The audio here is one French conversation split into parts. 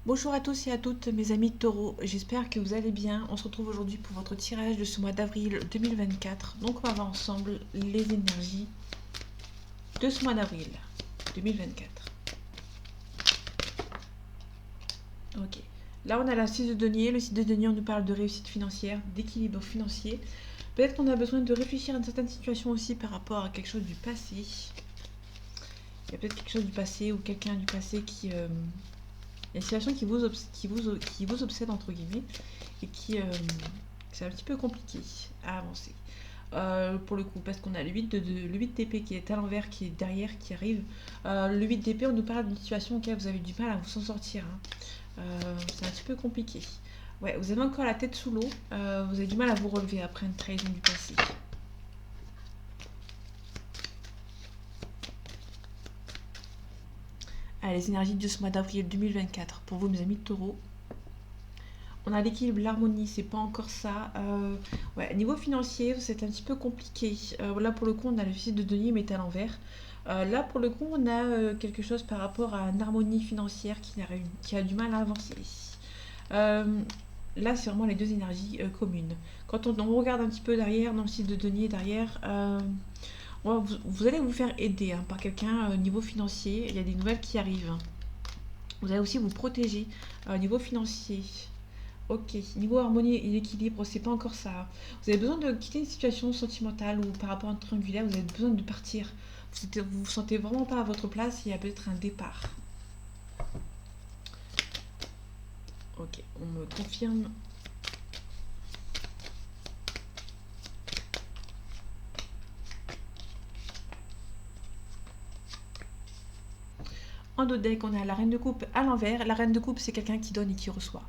Bonjour à tous et à toutes mes amis taureaux, j'espère que vous allez bien. On se retrouve aujourd'hui pour votre tirage de ce mois d'avril 2024. Donc on va voir ensemble les énergies de ce mois d'avril 2024. Ok, là on a la 6 de denier. Le 6 de denier, on nous parle de réussite financière, d'équilibre financier. Peut-être qu'on a besoin de réfléchir à une certaine situation aussi par rapport à quelque chose du passé. Il y a peut-être quelque chose du passé ou quelqu'un du passé qui... il y a une situation qui vous obsède entre guillemets et c'est un petit peu compliqué à avancer. Pour le coup, parce qu'on a le 8 d'épée qui est à l'envers, qui est derrière, qui arrive. Le 8 d'épée, on nous parle d'une situation auquel vous avez du mal à vous en sortir, hein. C'est un petit peu compliqué. Ouais, vous avez encore la tête sous l'eau, vous avez du mal à vous relever après une trahison du passé. Allez, les énergies de ce mois d'avril 2024 pour vous, mes amis de taureau. On a l'équilibre, l'harmonie, c'est pas encore ça. Ouais, niveau financier, c'est un petit peu compliqué. Là, pour le coup, on a le fils de denier, mais à l'envers. Là, pour le coup, on a quelque chose par rapport à une harmonie financière qui a du mal à avancer. Euh, Là, c'est vraiment les deux énergies communes. Quand on regarde un petit peu derrière, dans le site de denier derrière, vous allez vous faire aider, hein, par quelqu'un niveau financier. Il y a des nouvelles qui arrivent. Vous allez aussi vous protéger niveau financier. Ok, niveau harmonie et équilibre, c'est pas encore ça. Vous avez besoin de quitter une situation sentimentale ou par rapport à un triangulaire, vous avez besoin de partir. Vous vous sentez vraiment pas à votre place, il y a peut-être un départ. Ok, on me confirme. En dos de deck, on a la reine de coupe à l'envers. La reine de coupe, c'est quelqu'un qui donne et qui reçoit,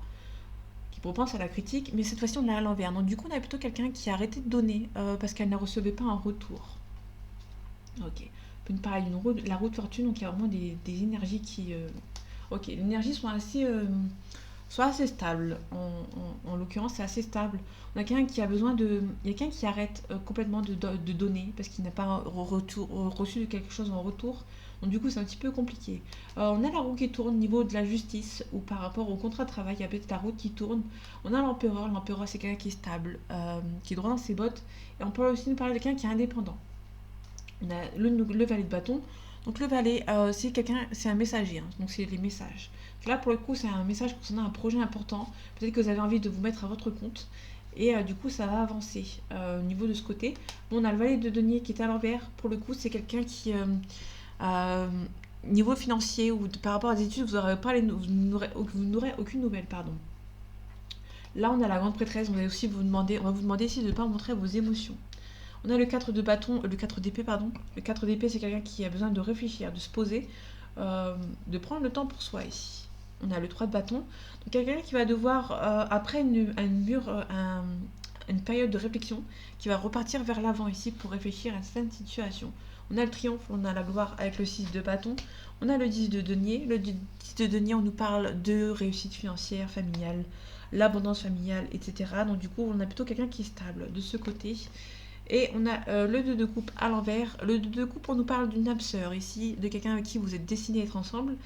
qui propense à la critique, mais cette fois-ci, on l'a à l'envers. Donc du coup, on a plutôt quelqu'un qui a arrêté de donner parce qu'elle ne recevait pas en retour. Ok. On peut nous parler d'une roue, la roue de fortune, donc il y a vraiment des énergies qui... Ok, les énergies sont assez stables. En l'occurrence, c'est assez stable. On a quelqu'un qui a besoin de... Il y a quelqu'un qui arrête complètement de donner parce qu'il n'a pas reçu quelque chose en retour. Donc du coup, c'est un petit peu compliqué. On a la roue qui tourne au niveau de la justice ou par rapport au contrat de travail. Il y a peut-être la roue qui tourne. On a l'empereur. L'empereur, c'est quelqu'un qui est stable, qui est droit dans ses bottes. Et on peut aussi nous parler de quelqu'un qui est indépendant. On a le valet de bâton. Donc le valet, c'est quelqu'un, c'est un messager, hein, donc c'est les messages. Donc là pour le coup c'est un message concernant un projet important. Peut-être que vous avez envie de vous mettre à votre compte et du coup ça va avancer au niveau de ce côté. Bon, on a le valet de denier qui est à l'envers. Pour le coup c'est quelqu'un qui euh, niveau financier ou par rapport à des études vous n'aurez aucune nouvelle, pardon. Là on a la grande prêtresse. On va vous demander ici de ne pas montrer vos émotions. On a le 4 de bâton, le 4 d'épée, pardon. Le 4 d'épée, c'est quelqu'un qui a besoin de réfléchir, de se poser, de prendre le temps pour soi ici. On a le 3 de bâton. Donc quelqu'un qui va devoir, après une période de réflexion, qui va repartir vers l'avant ici pour réfléchir à certaines situations. On a le triomphe, on a la gloire avec le 6 de bâton. On a le 10 de denier. Le 10 de denier, on nous parle de réussite financière, familiale, l'abondance familiale, etc. Donc du coup, on a plutôt quelqu'un qui est stable de ce côté. Et on a le 2 de coupe à l'envers. Le 2 de coupe, on nous parle d'une âme sœur ici, de quelqu'un avec qui vous êtes destiné à être ensemble.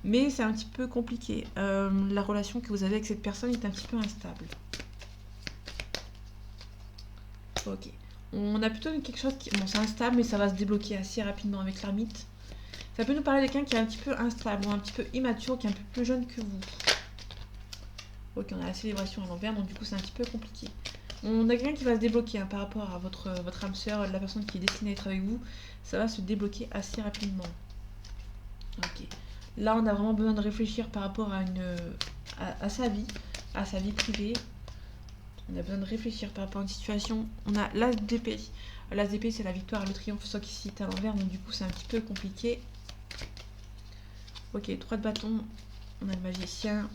Mais c'est un petit peu compliqué. La relation que vous avez avec cette personne est un petit peu instable. Ok. On a plutôt quelque chose qui... Bon, c'est instable, mais ça va se débloquer assez rapidement avec l'ermite. Ça peut nous parler de quelqu'un qui est un petit peu instable, ou un petit peu immature, qui est un peu plus jeune que vous. Ok, on a la célébration à l'envers, donc du coup c'est un petit peu compliqué. On a quelqu'un qui va se débloquer, hein, par rapport à votre âme sœur, la personne qui est destinée à être avec vous. Ça va se débloquer assez rapidement. Ok. Là, on a vraiment besoin de réfléchir par rapport à sa vie privée. On a besoin de réfléchir par rapport à une situation. On a l'as d'épée. L'as d'épée, c'est la victoire et le triomphe, sauf qu'ici, c'est à l'envers, donc du coup, c'est un petit peu compliqué. Ok, 3 de bâton. On a le magicien.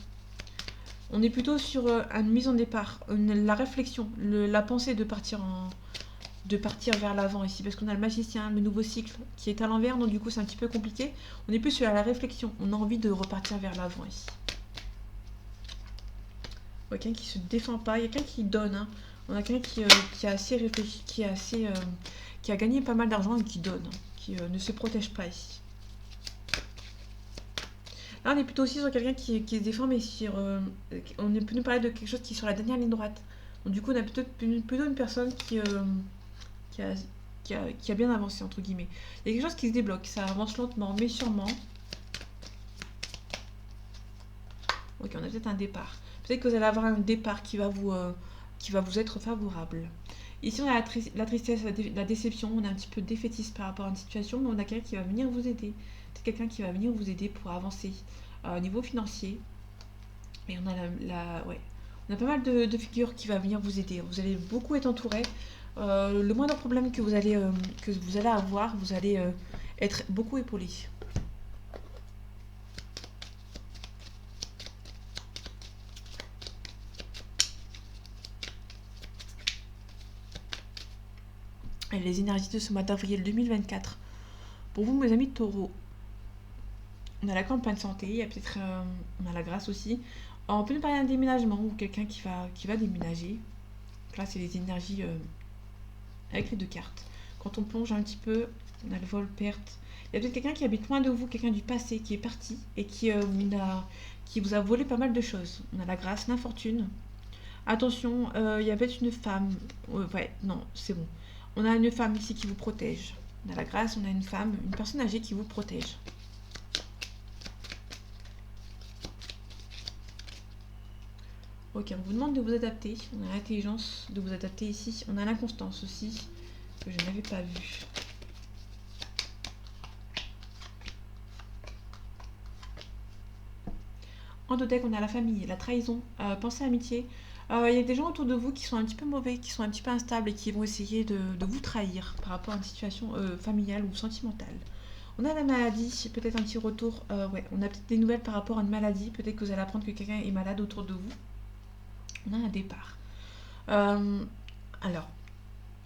On est plutôt sur une mise en départ, la réflexion, la pensée de partir vers l'avant ici, parce qu'on a le magicien, le nouveau cycle qui est à l'envers, donc du coup c'est un petit peu compliqué. On est plus sur la réflexion, on a envie de repartir vers l'avant ici. Quelqu'un qui se défend pas, il y a quelqu'un qui donne, hein. On a quelqu'un qui a assez réfléchi, qui a gagné pas mal d'argent et qui donne, qui ne se protège pas ici. Là, on est plutôt aussi sur quelqu'un qui se défend, mais sur, on est plutôt parler de quelque chose qui est sur la dernière ligne droite. Donc, du coup, on a plutôt une personne qui a, qui a bien avancé, entre guillemets. Il y a quelque chose qui se débloque, ça avance lentement, mais sûrement. Ok, on a peut-être un départ. Peut-être que vous allez avoir un départ qui va vous être favorable. Ici, on a la tristesse, la déception, on a un petit peu défaitiste par rapport à une situation, mais on a quelqu'un qui va venir vous aider. C'est quelqu'un qui va venir vous aider pour avancer au niveau financier. Et on a ouais. On a pas mal de figures qui va venir vous aider. Vous allez beaucoup être entouré. Le moindre problème que vous allez avoir, vous allez être beaucoup épaulé. Et les énergies de ce mois d'avril 2024. Pour vous, mes amis de taureau, on a la campagne santé, il y a peut-être on a la grâce aussi. On peut nous parler d'un déménagement ou quelqu'un qui va déménager. Donc là, c'est les énergies avec les deux cartes. Quand on plonge un petit peu, on a le vol perte. Il y a peut-être quelqu'un qui habite loin de vous, quelqu'un du passé qui est parti et qui vous a volé pas mal de choses. On a la grâce, l'infortune. Attention, il y a peut-être une femme. Ouais, non, c'est bon. On a une femme ici qui vous protège. On a la grâce, on a une femme, une personne âgée qui vous protège. Ok, on vous demande de vous adapter. On a l'intelligence de vous adapter ici. On a l'inconstance aussi, que je n'avais pas vue. En deux decks, on a la famille, la trahison, pensée à l'amitié. Il y a des gens autour de vous qui sont un petit peu mauvais, qui sont un petit peu instables et qui vont essayer de vous trahir par rapport à une situation familiale ou sentimentale. On a la maladie, peut-être un petit retour. Ouais, on a peut-être des nouvelles par rapport à une maladie. Peut-être que vous allez apprendre que quelqu'un est malade autour de vous. On a un départ. Euh, alors,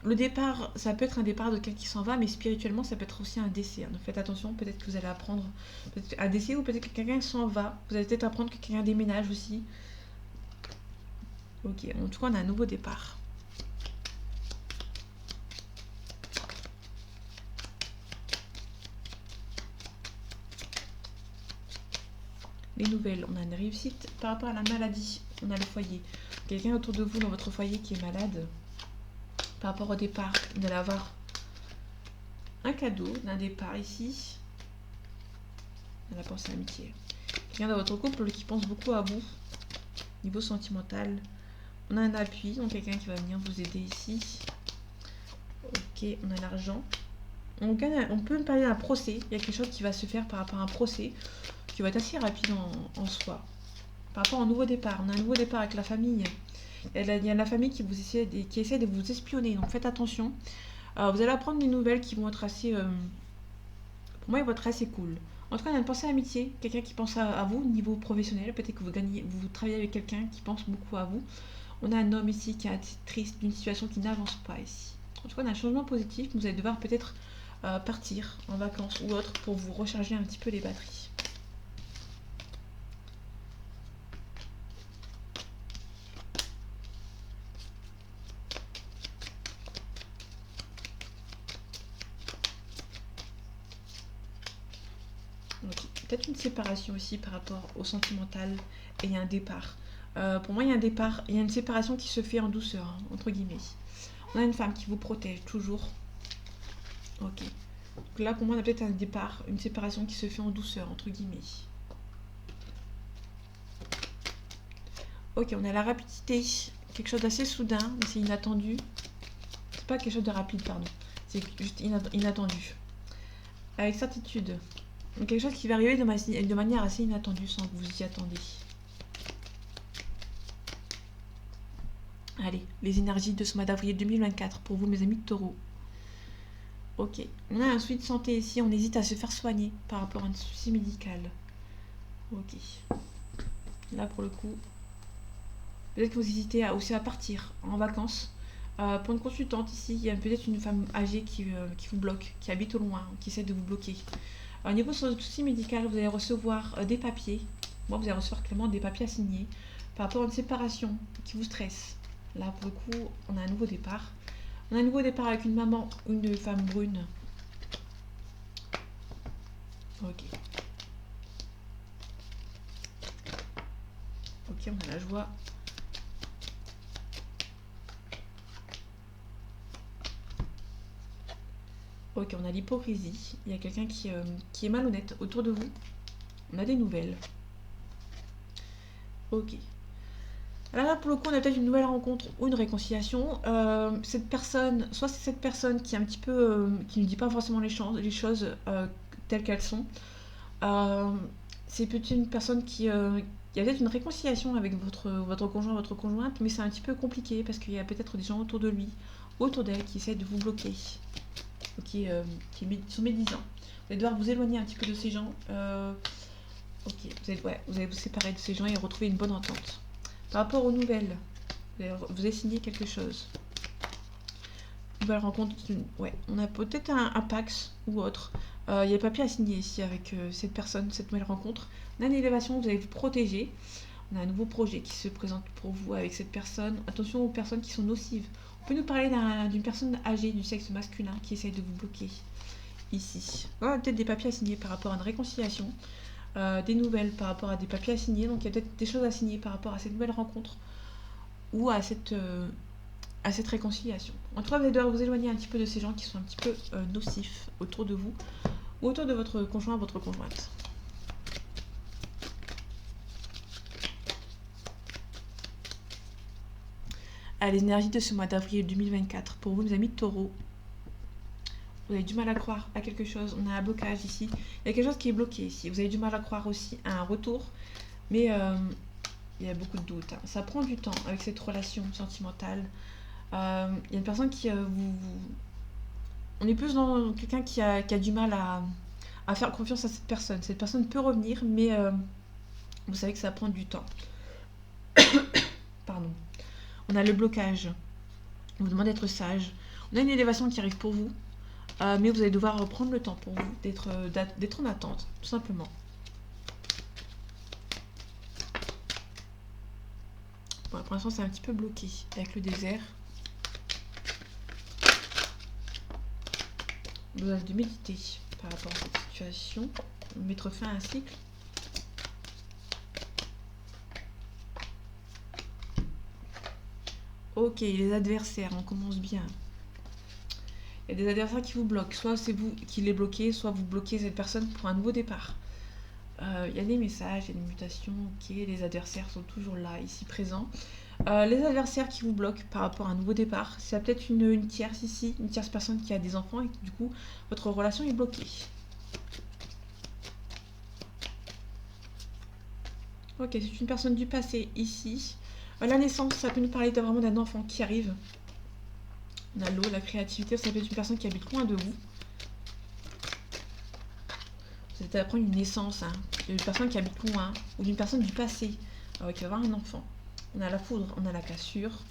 le départ, ça peut être un départ de quelqu'un qui s'en va, mais spirituellement, ça peut être aussi un décès. Donc faites attention, peut-être que vous allez apprendre un décès ou peut-être que quelqu'un s'en va. Vous allez peut-être apprendre que quelqu'un déménage aussi. Ok, en tout cas, on a un nouveau départ. Les nouvelles, on a une réussite par rapport à la maladie. On a le foyer. Quelqu'un autour de vous dans votre foyer qui est malade. Par rapport au départ, vous allez avoir un cadeau d'un départ ici. On a la pensée amitié. Quelqu'un dans votre couple qui pense beaucoup à vous. Niveau sentimental. On a un appui, donc quelqu'un qui va venir vous aider ici. Ok, on a l'argent. On peut parler d'un procès. Il y a quelque chose qui va se faire par rapport à un procès qui va être assez rapide en soi. Par rapport au nouveau départ, on a un nouveau départ avec la famille. Il y a la famille qui essaie de vous espionner, donc faites attention. Vous allez apprendre des nouvelles qui vont être assez... pour moi, ils vont être assez cool. En tout cas, on a une pensée à l'amitié, quelqu'un qui pense à vous au niveau professionnel. Peut-être que vous travaillez avec quelqu'un qui pense beaucoup à vous. On a un homme ici qui est triste d'une situation qui n'avance pas ici. En tout cas, on a un changement positif. Vous allez devoir peut-être partir en vacances ou autre pour vous recharger un petit peu les batteries. Okay. Peut-être une séparation aussi par rapport au sentimental et il y a un départ. Pour moi, il y a un départ, il y a une séparation qui se fait en douceur, hein, entre guillemets. On a une femme qui vous protège toujours. Ok. Donc là, pour moi, on a peut-être un départ, une séparation qui se fait en douceur, entre guillemets. Ok, on a la rapidité, quelque chose d'assez soudain, mais c'est inattendu. C'est pas quelque chose de rapide, pardon. C'est juste inattendu. Avec certitude. Donc quelque chose qui va arriver de manière assez inattendue sans que vous y attendez. Allez, les énergies de ce mois d'avril 2024 pour vous, mes amis de taureau. Ok, on a un souci de santé ici, on hésite à se faire soigner par rapport à un souci médical. Ok. Là, pour le coup, peut-être que vous hésitez aussi à partir en vacances. Pour une consultante ici, il y a peut-être une femme âgée qui vous bloque, qui habite au loin, qui essaie de vous bloquer. Au niveau de souci médical, vous allez recevoir des papiers. Moi, vous allez recevoir clairement des papiers à signer par rapport à une séparation qui vous stresse. Là, pour le coup, on a un nouveau départ. On a un nouveau départ avec une maman ou une femme brune. Ok. Ok, on a la joie. Ok, on a l'hypocrisie. Il y a quelqu'un qui est malhonnête autour de vous. On a des nouvelles. Ok. Alors là, pour le coup, on a peut-être une nouvelle rencontre ou une réconciliation. Cette personne, soit c'est cette personne qui est un petit peu, qui ne dit pas forcément les choses telles qu'elles sont. Euh, c'est peut-être une personne il y a peut-être une réconciliation avec votre conjoint, votre conjointe, mais c'est un petit peu compliqué parce qu'il y a peut-être des gens autour de lui, autour d'elle, qui essaient de vous bloquer, ou qui sont médisants. Vous allez devoir vous éloigner un petit peu de ces gens. Ok, vous allez vous séparer de ces gens et retrouver une bonne entente. Par rapport aux nouvelles, vous avez signé quelque chose. Nouvelle rencontre, ouais, on a peut-être un Pax ou autre. Il y a le papier à signer ici avec cette personne, cette nouvelle rencontre. On a une élévation, vous allez vous protéger. On a un nouveau projet qui se présente pour vous avec cette personne. Attention aux personnes qui sont nocives. On peut nous parler d'une personne âgée du sexe masculin qui essaye de vous bloquer ici. On a peut-être des papiers à signer par rapport à une réconciliation. Des nouvelles par rapport à des papiers à signer. Donc il y a peut-être des choses à signer par rapport à cette nouvelle rencontre ou à cette réconciliation. En tout cas, vous allez devoir vous éloigner un petit peu de ces gens qui sont un petit peu nocifs autour de vous ou autour de votre conjoint, votre conjointe. Les énergies de ce mois d'avril 2024 pour vous, mes amis de Taureau. Vous avez du mal à croire à quelque chose. On a un blocage ici. Il y a quelque chose qui est bloqué ici. Vous avez du mal à croire aussi à un retour. Mais il y a beaucoup de doutes. Hein. Ça prend du temps avec cette relation sentimentale. Il y a une personne qui On est plus dans quelqu'un qui a du mal à faire confiance à cette personne. Cette personne peut revenir, mais vous savez que ça prend du temps. Pardon. On a le blocage. On vous demande d'être sage. On a une élévation qui arrive pour vous. Mais vous allez devoir prendre le temps pour vous d'être en attente, tout simplement. Bon, pour l'instant, c'est un petit peu bloqué avec le désert. Besoin de méditer par rapport à cette situation. Mettre fin à un cycle. Ok, les adversaires, on commence bien. Il y a des adversaires qui vous bloquent. Soit c'est vous qui les bloquez, soit vous bloquez cette personne pour un nouveau départ. Il y a des messages, il y a des mutations. Ok, les adversaires sont toujours là, ici présents. Les adversaires qui vous bloquent par rapport à un nouveau départ, c'est peut-être une tierce ici, une tierce personne qui a des enfants et du coup, votre relation est bloquée. Ok, c'est une personne du passé ici. La naissance, ça peut nous parler vraiment d'un enfant qui arrive. On a l'eau, la créativité, ça peut être une personne qui habite loin de vous. Vous allez apprendre une naissance, hein, d'une personne qui habite loin, ou d'une personne du passé, qui va avoir un enfant. On a la foudre, on a la cassure,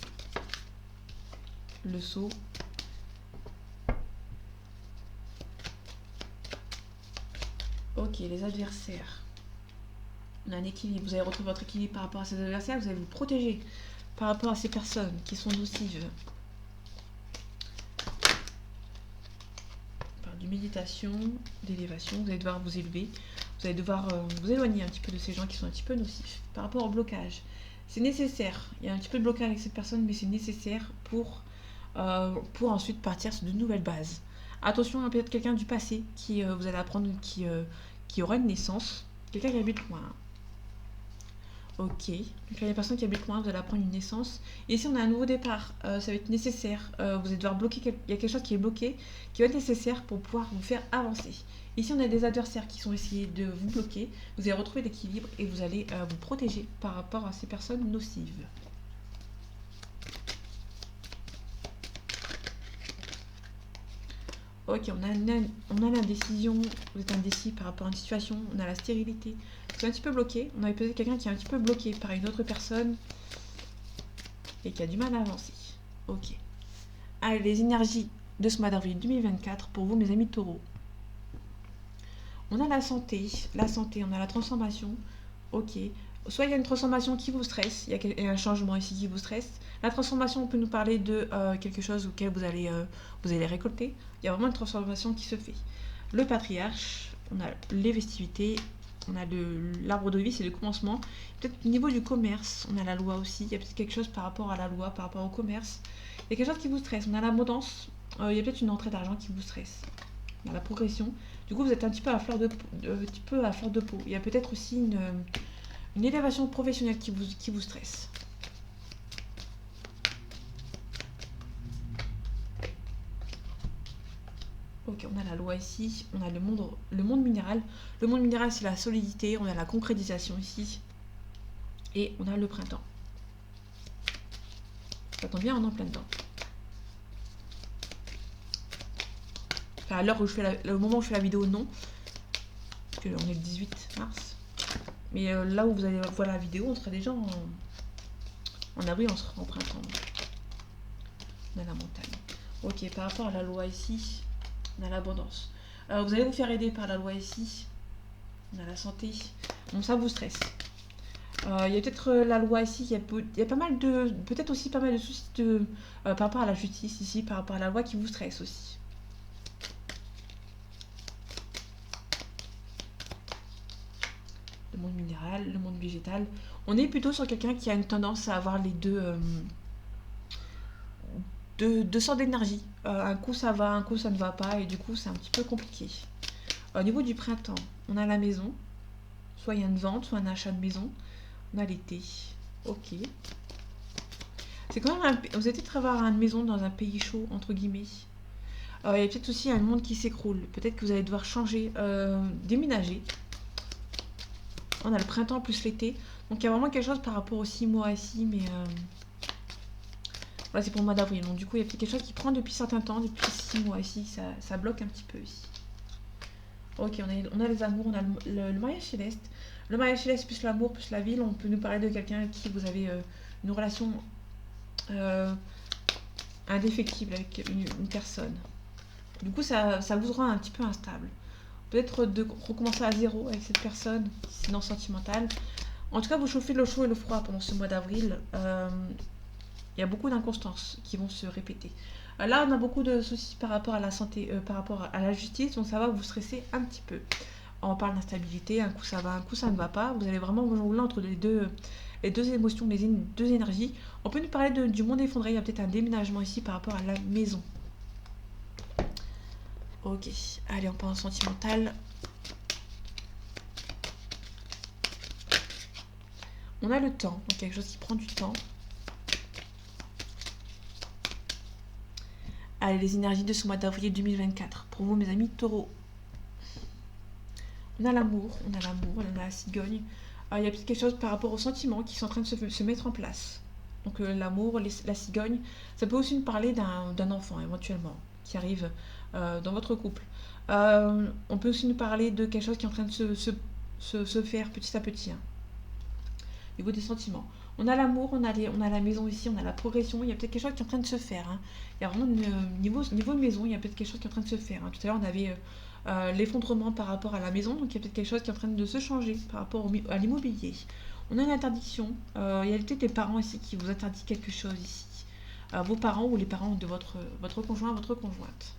le seau. Ok, les adversaires. On a un équilibre, vous allez retrouver votre équilibre par rapport à ces adversaires, vous allez vous protéger par rapport à ces personnes qui sont nocives. Par du méditation, d'élévation, vous allez devoir vous élever, vous allez devoir vous éloigner un petit peu de ces gens qui sont un petit peu nocifs. Par rapport au blocage, c'est nécessaire, il y a un petit peu de blocage avec cette personne, mais c'est nécessaire pour ensuite partir sur de nouvelles bases. Attention à peut-être quelqu'un du passé qui vous allez apprendre qui aura une naissance, quelqu'un qui habite loin. Ok, donc là, les personnes qui habitent loin, vous allez apprendre une naissance. Et ici, on a un nouveau départ, ça va être nécessaire. Vous allez devoir bloquer, il y a quelque chose qui est bloqué, qui va être nécessaire pour pouvoir vous faire avancer. Ici, on a des adversaires qui sont essayés de vous bloquer. Vous allez retrouver l'équilibre et vous allez vous protéger par rapport à ces personnes nocives. Ok, on a l'indécision, vous êtes indécis par rapport à une situation, on a la stérilité. C'est un petit peu bloqué, on avait peut-être quelqu'un qui est un petit peu bloqué par une autre personne et qui a du mal à avancer. Ok. Allez, les énergies de ce mois d'avril 2024 pour vous, mes amis de Taureau. On a la santé, on a la transformation. Ok. Soit il y a une transformation qui vous stresse, il y a un changement ici qui vous stresse. La transformation, on peut nous parler de quelque chose auquel vous allez récolter. Il y a vraiment une transformation qui se fait. Le patriarche, on a les festivités On a l'arbre de vie, c'est le commencement. Peut-être au niveau du commerce, on a la loi aussi. Il y a peut-être quelque chose par rapport à la loi, par rapport au commerce. Il y a quelque chose qui vous stresse. On a l'abondance. Il y a peut-être une entrée d'argent qui vous stresse. On a la progression. Du coup, vous êtes un petit peu à fleur de peau. Il y a peut-être aussi une élévation professionnelle qui vous stresse. Ok, on a la loi ici, on a le monde minéral. Le monde minéral, c'est la solidité, on a la concrétisation ici. Et on a le printemps. Ça tombe bien, on est en plein dedans. Enfin, à l'heure où au moment où je fais la vidéo, non. Parce qu'on est le 18 mars. Mais là où vous allez voir la vidéo, on sera déjà en avril, on sera en printemps. On a la montagne. Ok, par rapport à la loi ici, on a l'abondance. Vous allez vous faire aider par la loi ici. On a la santé. Bon, ça vous stresse. Il y a peut-être la loi ici. Il y a pas mal de. Peut-être aussi pas mal de soucis par rapport à la justice ici, par rapport à la loi qui vous stresse aussi. Le monde minéral, le monde végétal. On est plutôt sur quelqu'un qui a une tendance à avoir les deux sortes d'énergie. Un coup ça va, un coup ça ne va pas, et du coup c'est un petit peu compliqué. Au niveau du printemps, on a la maison. Soit il y a une vente, soit un achat de maison. On a l'été. Ok. C'est quand même vous allez peut-être avoir une maison dans un pays chaud, entre guillemets. Il y a peut-être aussi un monde qui s'écroule. Peut-être que vous allez devoir changer, déménager. On a le printemps plus l'été. Donc il y a vraiment quelque chose par rapport aux 6 mois ici, mais voilà, c'est pour le mois d'avril. Donc du coup, il y a peut-être quelque chose qui prend depuis certains temps, depuis 6 mois ici. Ça bloque un petit peu ici. Ok, on a les amours, on a le mariage céleste. Le mariage céleste plus l'amour plus la ville. On peut nous parler de quelqu'un avec qui vous avez une relation indéfectible avec une personne. Du coup, ça vous rend un petit peu instable. Peut-être de recommencer à zéro avec cette personne, si c'est non sentimental. En tout cas, vous chauffez le chaud et le froid pendant ce mois d'avril. Il y a beaucoup d'inconstances qui vont se répéter. Là, on a beaucoup de soucis par rapport à la santé, par rapport à la justice, donc ça va vous stresser un petit peu. On parle d'instabilité, un coup ça va, un coup ça ne va pas. Vous allez vraiment vous jongler entre les deux émotions, les deux énergies. On peut nous parler du monde effondré, il y a peut-être un déménagement ici par rapport à la maison. Ok, allez, on pense sentimental. On a le temps, donc quelque chose qui prend du temps. Allez, les énergies de ce mois d'avril 2024. Pour vous, mes amis taureaux. On a l'amour, on a la cigogne. Il y a peut-être quelque chose par rapport aux sentiments qui sont en train de se mettre en place. Donc l'amour, la cigogne, ça peut aussi nous parler d'un enfant éventuellement qui arrive dans votre couple. On peut aussi nous parler de quelque chose qui est en train de se faire petit à petit. Hein. Au niveau des sentiments. On a l'amour, on a la maison ici, on a la progression, il y a peut-être quelque chose qui est en train de se faire. Hein. Il y a vraiment, niveau maison, il y a peut-être quelque chose qui est en train de se faire. Hein. Tout à l'heure, on avait l'effondrement par rapport à la maison, donc il y a peut-être quelque chose qui est en train de se changer par rapport à l'immobilier. On a une interdiction, il y a peut-être les parents ici qui vous interdisent quelque chose ici. Vos parents ou les parents de votre conjoint, votre conjointe.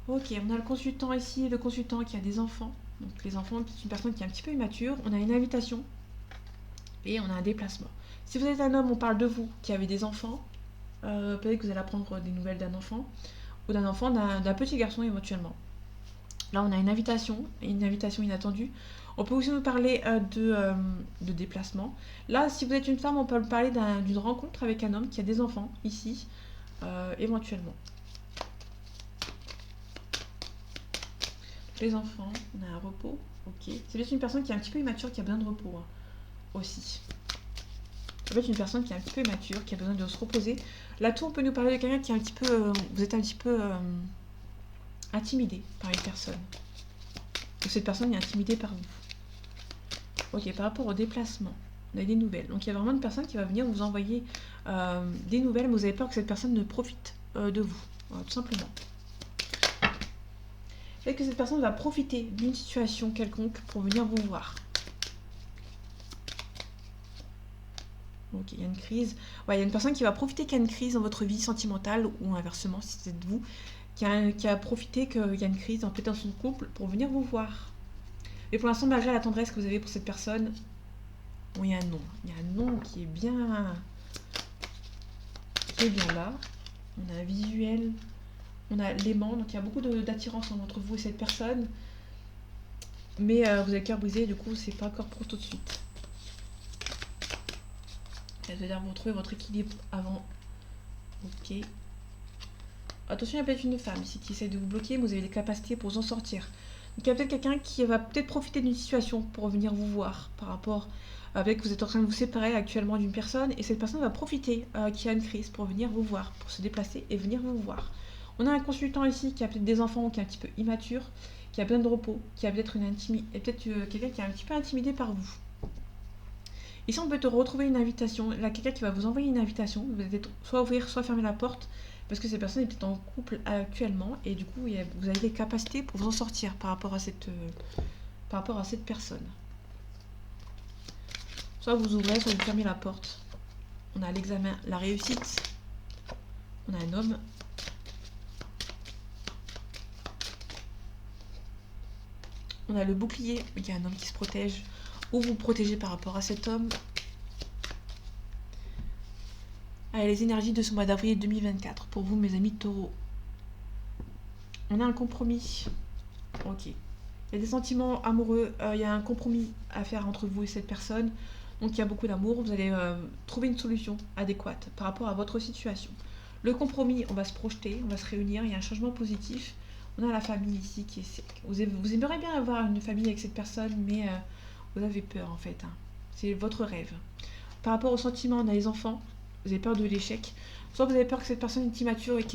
Ok, on a le consultant ici, le consultant qui a des enfants. Donc les enfants, c'est une personne qui est un petit peu immature. On a une invitation et on a un déplacement. Si vous êtes un homme, on parle de vous qui avez des enfants. Peut-être que vous allez apprendre des nouvelles d'un enfant ou d'un petit garçon éventuellement. Là, on a une invitation inattendue. On peut aussi nous parler de déplacement. Là, si vous êtes une femme, on peut parler d'une rencontre avec un homme qui a des enfants ici, éventuellement. Les enfants, on a un repos, ok. C'est peut-être une personne qui est un petit peu immature, qui a besoin de repos hein, aussi. Ça peut être une personne qui est un petit peu immature, qui a besoin de se reposer. Là, tout, on peut nous parler de quelqu'un qui est un petit peu... vous êtes un petit peu intimidé par une personne. Ou cette personne est intimidée par vous. Ok, par rapport au déplacement, on a des nouvelles. Donc, il y a vraiment une personne qui va venir vous envoyer des nouvelles, mais vous avez peur que cette personne ne profite de vous, tout simplement. Peut-être que cette personne va profiter d'une situation quelconque pour venir vous voir. Ok, il y a une crise. Ouais, il y a une personne qui va profiter qu'il y a une crise dans votre vie sentimentale ou inversement, si c'est de vous, qui a profité qu'il y a une crise peut-être dans son couple pour venir vous voir. Et pour l'instant, malgré la tendresse que vous avez pour cette personne, bon, il y a un non. Il y a un non qui est bien là. On a un visuel, on a l'aimant, donc il y a beaucoup d'attirance entre vous et cette personne. Mais vous avez le cœur brisé, du coup, c'est pas encore pour tout de suite. C'est-à-dire vous retrouvez votre équilibre avant. Ok. Attention, il y a peut-être une femme ici qui essaie de vous bloquer, mais vous avez les capacités pour vous en sortir. Donc il y a peut-être quelqu'un qui va peut-être profiter d'une situation pour venir vous voir par rapport avec que vous êtes en train de vous séparer actuellement d'une personne et cette personne va profiter qu'il y a une crise pour venir vous voir, pour se déplacer et venir vous voir. On a un consultant ici qui a peut-être des enfants qui est un petit peu immature, qui a besoin de repos, qui a peut-être quelqu'un qui est un petit peu intimidé par vous. Ici, on peut te retrouver une invitation. Là, quelqu'un qui va vous envoyer une invitation. Vous allez soit ouvrir, soit fermer la porte. Parce que cette personne est peut-être en couple actuellement. Et du coup, vous avez les capacités pour vous en sortir par rapport à cette personne. Soit vous ouvrez, soit vous fermez la porte. On a l'examen, la réussite. On a un homme. On a le bouclier. Il y a un homme qui se protège. Ou vous protégez par rapport à cet homme. Allez, les énergies de ce mois d'avril 2024 pour vous, mes amis taureaux. On a un compromis. Ok. Il y a des sentiments amoureux. Il y a un compromis à faire entre vous et cette personne. Donc il y a beaucoup d'amour. Vous allez trouver une solution adéquate par rapport à votre situation. Le compromis, on va se projeter, on va se réunir. Il y a un changement positif. On a la famille ici qui est... Vous aimeriez bien avoir une famille avec cette personne, mais vous avez peur en fait. C'est votre rêve. Par rapport aux sentiments, on a les enfants. Vous avez peur de l'échec. Soit vous avez peur que cette personne est immature et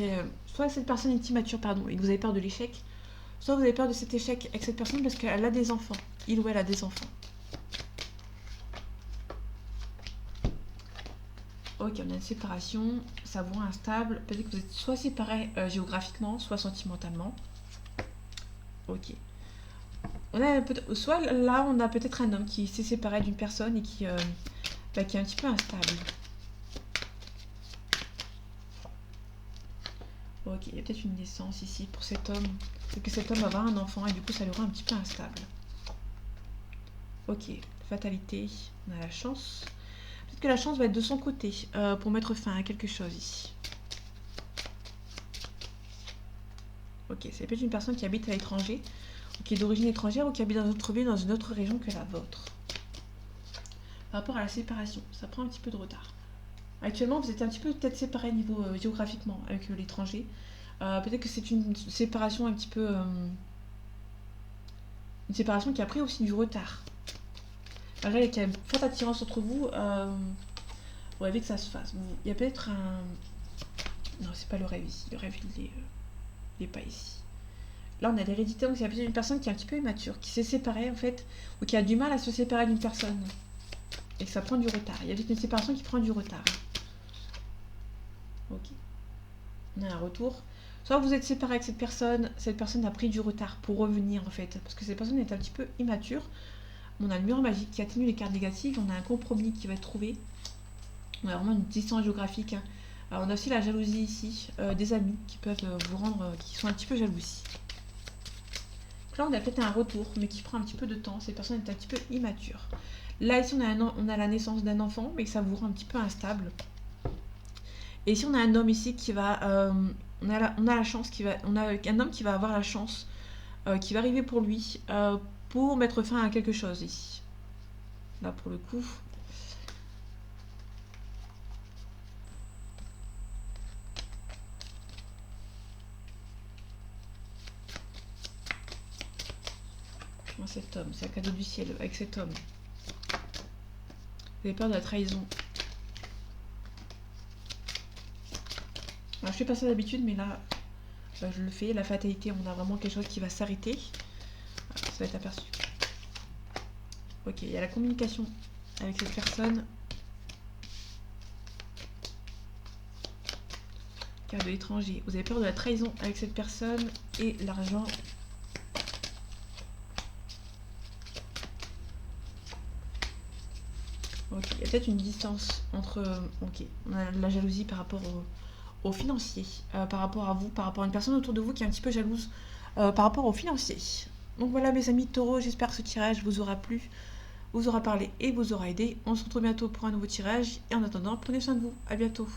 soit cette personne est immature, pardon, et que vous avez peur de l'échec. Soit vous avez peur de cet échec avec cette personne parce qu'elle a des enfants. Il ou elle a des enfants. Ok, on a une séparation. Ça vous rend instable. Peut-être que vous êtes soit séparés géographiquement, soit sentimentalement. Ok. Soit là, on a peut-être un homme qui s'est séparé d'une personne et qui est un petit peu instable. Ok, il y a peut-être une naissance ici pour cet homme. C'est que cet homme va avoir un enfant et du coup ça le rend un petit peu instable. Ok, fatalité, on a la chance. Peut-être que la chance va être de son côté pour mettre fin à quelque chose ici. Ok, c'est peut-être une personne qui habite à l'étranger, ou qui est d'origine étrangère ou qui habite dans notre ville, dans une autre région que la vôtre. Par rapport à la séparation, ça prend un petit peu de retard. Actuellement, vous êtes un petit peu peut-être séparés niveau géographiquement avec l'étranger. Peut-être que c'est une séparation un petit peu... une séparation qui a pris aussi du retard. Malgré qu'il y a une forte attirance entre vous, vous rêvez que ça se fasse. Il y a peut-être un... Non, c'est pas le rêve ici. Le rêve, il est pas ici. Là, on a l'hérédité, donc il y a peut-être une personne qui est un petit peu immature, qui s'est séparée en fait, ou qui a du mal à se séparer d'une personne. Et que ça prend du retard. Il y a peut-être une séparation qui prend du retard. Ok. On a un retour. Soit vous êtes séparé avec cette personne a pris du retard pour revenir en fait, parce que cette personne est un petit peu immature. On a le mur magique qui atténue les cartes négatives, on a un compromis qui va être trouvé. On a vraiment une distance géographique. Alors, on a aussi la jalousie ici, des amis qui peuvent vous rendre, qui sont un petit peu jaloux ici. Donc là, on a peut-être un retour, mais qui prend un petit peu de temps. Cette personne est un petit peu immature. Là, ici, on a la naissance d'un enfant, mais ça vous rend un petit peu instable. Et ici, on a un homme ici qui va... on a la chance, on a un homme qui va avoir la chance, qui va arriver pour lui, pour mettre fin à quelque chose ici. Là, pour le coup... Cet homme, c'est un cadeau du ciel avec cet homme. Vous avez peur de la trahison. Alors, je fais pas ça d'habitude, mais là, je le fais. La fatalité, on a vraiment quelque chose qui va s'arrêter. Ça va être aperçu. Ok, il y a la communication avec cette personne. Carte de l'étranger. Vous avez peur de la trahison avec cette personne et l'argent. Ok, il y a peut-être une distance entre ok, la jalousie par rapport au financier, par rapport à vous, par rapport à une personne autour de vous qui est un petit peu jalouse par rapport au financier. Donc voilà mes amis taureaux, j'espère que ce tirage vous aura plu, vous aura parlé et vous aura aidé. On se retrouve bientôt pour un nouveau tirage et en attendant, prenez soin de vous. À bientôt.